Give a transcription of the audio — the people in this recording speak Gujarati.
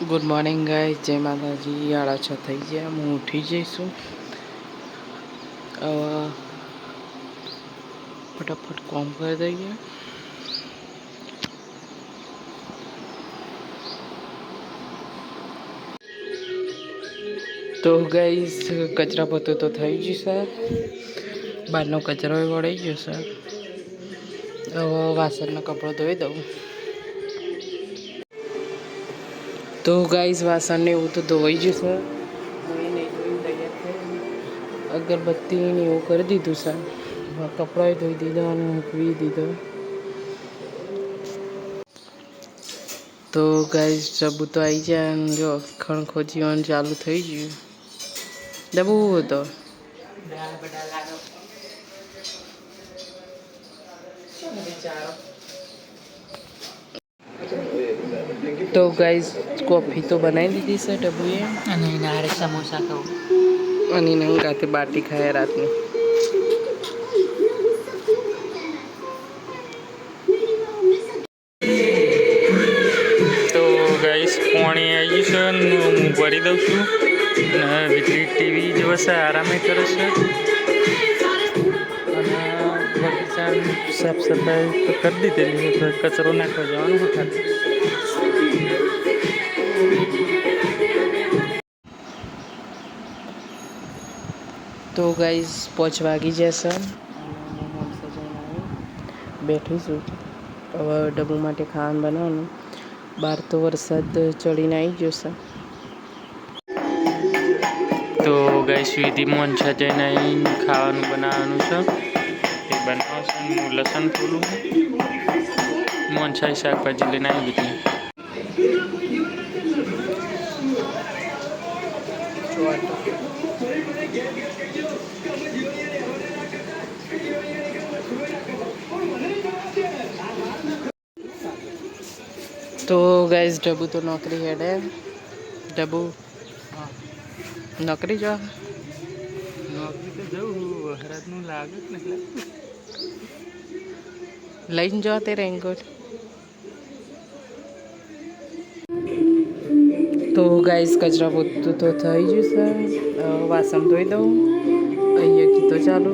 ગુડ મોર્નિંગ ગાઈસ, જય માતાજી. 6:30 થઈ ગયા, હું ઉઠી જઈશું. ફટાફટ કોમ કરી દઈએ. તો ગાઈસ, કચરા પોતું તો થઈ જશે, બહારનો કચરો વળી જશે. હવે વાસણનો કપડો ધોઈ દઉં. તો ગાઈસ, વાસણને એવું તો ધોવાઈ જશે. અગરબત્તી ને એવું કરી દીધું છે. કપડાં ધોઈ દીધા અને મૂકવી દીધો. તો ગાઈસ, ડબ્બુ તો આવી જાય અને જો ખણખોજીવાનું ચાલુ થઈ ગયું. ડબ્બુ હતો તો ગાઈસ, કોફી તો બનાવી દીધી છે ડબ્બુએ, અને નારે સમોસા ખાવું અને હું રાતે બાટી ખાયા રાતની. તો ગાઈસ, પાણી આવી ગયું છે, હું ભરી દઉં છું. અને વીજળી ટીવી જોવે છે, આરામે કરે છે. અને બગીચાની સાફ સફાઈ તો કરી દીધેલી છે, કચરો નાખવા જવાનું હતું. તો ગાઈસ, 5 વાગી જશે. બેઠીશું. હવે ડબ્બુ માટે ખાવાનું બનાવવાનું. બહાર તો વરસાદ ચડીને આવી જશે. તો ગાઈસ, વિધિ મોંછા જઈને ખાવાનું બનાવવાનું છે. એ બનાવશે. હું લસણ થોડું મોંછા શાકભાજી લઈને આવી બધી. તો ગાઈસ, ડબ્બુ તો નોકરી હેડે. ડબ્બુ નોકરી જો નોકરી તો જવું વહરાતનું લાગે જ ને લઈને જો તે રેનકોટ. તો ગાઈસ, કચરા પોતું તો થઈ ગયું છે. વાસણ ધોઈ દઉં. અહીંયા કીધો ચાલુ.